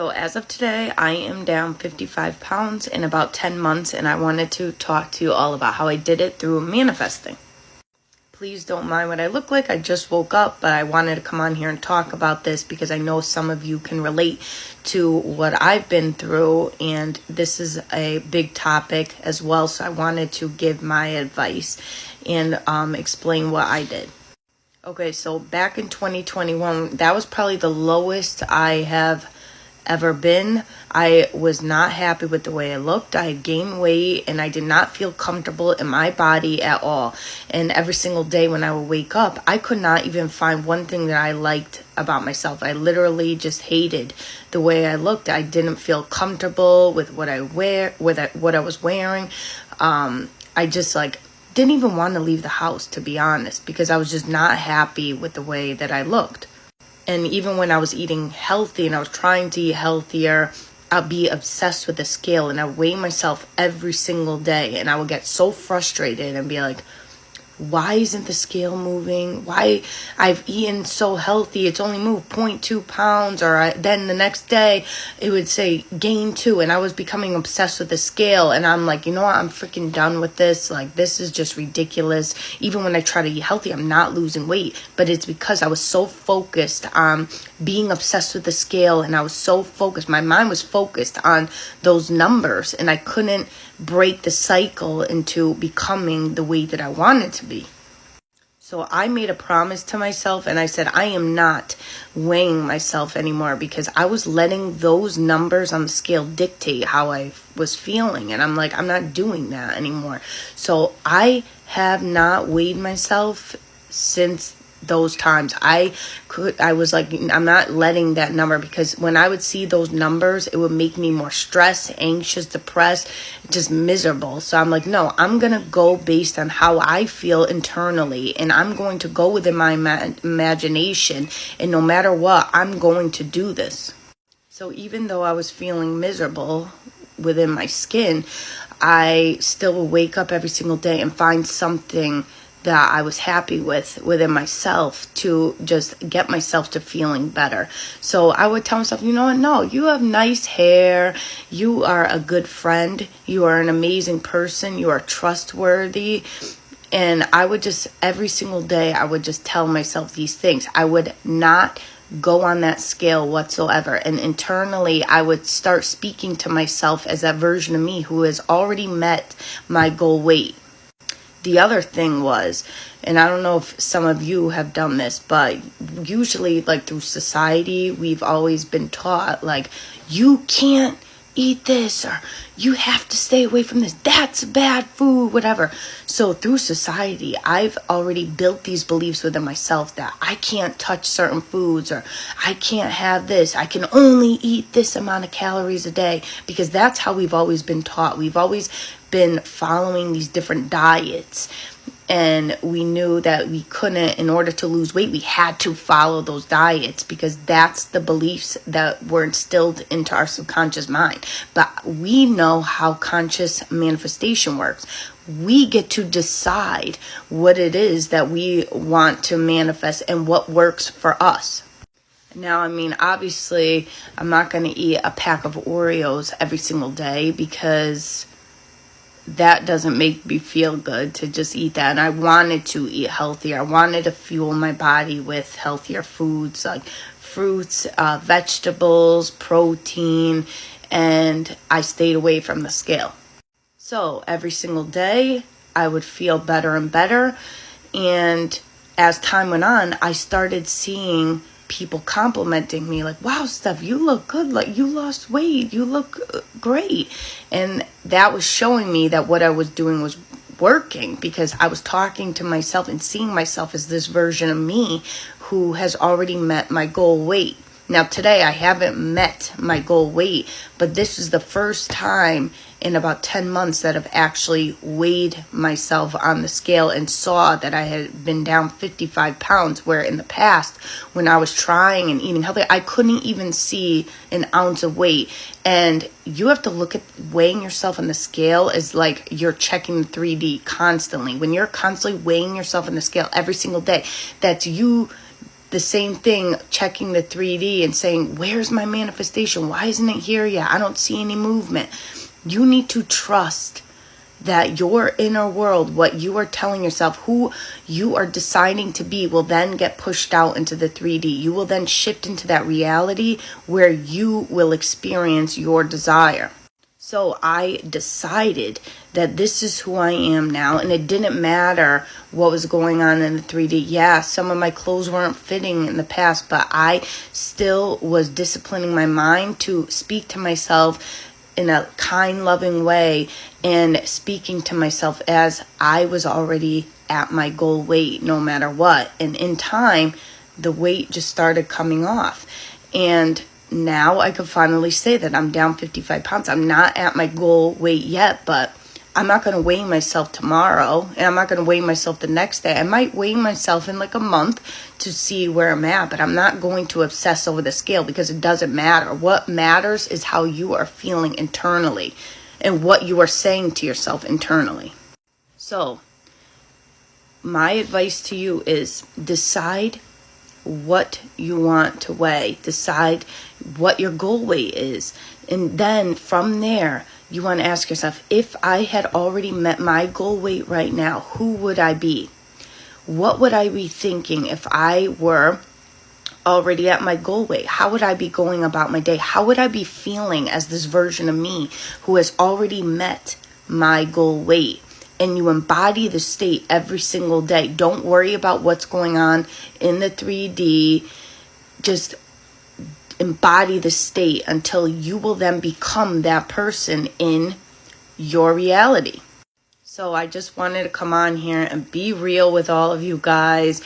So as of today, I am down 55 pounds in about 10 months, and I wanted to talk to you all about how I did it through manifesting. Please don't mind what I look like. I just woke up, but I wanted to come on here and talk about this because I know some of you can relate to what I've been through, and this is a big topic as well, so I wanted to give my advice and explain what I did. Okay, so back in 2021, that was probably the lowest I have ever been. I was not happy with the way I looked. I had gained weight and I did not feel comfortable in my body at all. And every single day when I would wake up, I could not even find one thing that I liked about myself. I literally just hated the way I looked. I didn't feel comfortable with what I was wearing. I just didn't even want to leave the house, to be honest, because I was just not happy with the way that I looked. And even when I was eating healthy and I was trying to eat healthier, I'd be obsessed with the scale and I weigh myself every single day. And I would get so frustrated and be like, why isn't the scale moving? Why I've eaten so healthy, it's only moved 0.2 pounds. Then the next day it would say gain 2, and I was becoming obsessed with the scale. And I'm like, you know what? I'm freaking done with this. This is just ridiculous. Even when I try to eat healthy, I'm not losing weight, but it's because I was so focused on being obsessed with the scale, and I was so focused. My mind was focused on those numbers, and I couldn't break the cycle into becoming the weight that I wanted to be. So I made a promise to myself and I said, I am not weighing myself anymore, because I was letting those numbers on the scale dictate how I was feeling. And I'm like, I'm not doing that anymore. So I have not weighed myself since those times. I was like, I'm not letting that number, because when I would see those numbers, it would make me more stressed, anxious, depressed, just miserable. So I'm like, no, I'm going to go based on how I feel internally, and I'm going to go within my imagination, and no matter what, I'm going to do this. So even though I was feeling miserable within my skin, I still would wake up every single day and find something that I was happy with within myself to just get myself to feeling better. So I would tell myself, you know what? No, you have nice hair. You are a good friend. You are an amazing person. You are trustworthy. And I would just, every single day, I would just tell myself these things. I would not go on that scale whatsoever. And internally, I would start speaking to myself as that version of me who has already met my goal weight. The other thing was, and I don't know if some of you have done this, but usually through society, we've always been taught you can't eat this, or you have to stay away from this. That's bad food, whatever. So through society, I've already built these beliefs within myself that I can't touch certain foods, or I can't have this. I can only eat this amount of calories a day, because that's how we've always been taught. We've always been following these different diets, and we knew that we couldn't, in order to lose weight, we had to follow those diets, because that's the beliefs that were instilled into our subconscious mind. But we know how conscious manifestation works. We get to decide what it is that we want to manifest and what works for us. Now, obviously, I'm not going to eat a pack of Oreos every single day, because that doesn't make me feel good to just eat that. And I wanted to eat healthier. I wanted to fuel my body with healthier foods like fruits, vegetables, protein, and I stayed away from the scale. So every single day, I would feel better and better. And as time went on, I started seeing people complimenting me wow, Steph, you look good, you lost weight, you look great. And that was showing me that what I was doing was working, because I was talking to myself and seeing myself as this version of me who has already met my goal weight. Now today I haven't met my goal weight, but this is the first time in about 10 months that I've actually weighed myself on the scale and saw that I had been down 55 pounds, where in the past, when I was trying and eating healthy, I couldn't even see an ounce of weight. And you have to look at weighing yourself on the scale as you're checking 3D constantly. When you're constantly weighing yourself on the scale every single day, that's you the same thing, checking the 3D and saying, where's my manifestation? Why isn't it here yet? I don't see any movement. You need to trust that your inner world, what you are telling yourself, who you are deciding to be, will then get pushed out into the 3D. You will then shift into that reality where you will experience your desire. So I decided that this is who I am now, and it didn't matter what was going on in the 3D. Yeah, some of my clothes weren't fitting in the past, but I still was disciplining my mind to speak to myself in a kind, loving way, and speaking to myself as I was already at my goal weight no matter what. And in time, the weight just started coming off. And now I could finally say that I'm down 55 pounds. I'm not at my goal weight yet, but I'm not going to weigh myself tomorrow, and I'm not going to weigh myself the next day. I might weigh myself in like a month to see where I'm at, but I'm not going to obsess over the scale because it doesn't matter. What matters is how you are feeling internally and what you are saying to yourself internally. So, my advice to you is decide what you want to weigh. Decide what your goal weight is. And then from there, you want to ask yourself, if I had already met my goal weight right now, who would I be? What would I be thinking if I were already at my goal weight? How would I be going about my day? How would I be feeling as this version of me who has already met my goal weight? And you embody the state every single day. Don't worry about what's going on in the 3D. Just embody the state until you will then become that person in your reality. So I just wanted to come on here and be real with all of you guys.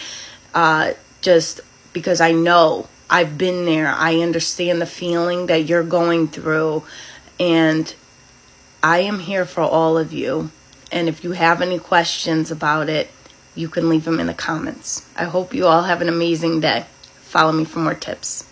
Just because I know I've been there. I understand the feeling that you're going through. And I am here for all of you. And if you have any questions about it, you can leave them in the comments. I hope you all have an amazing day. Follow me for more tips.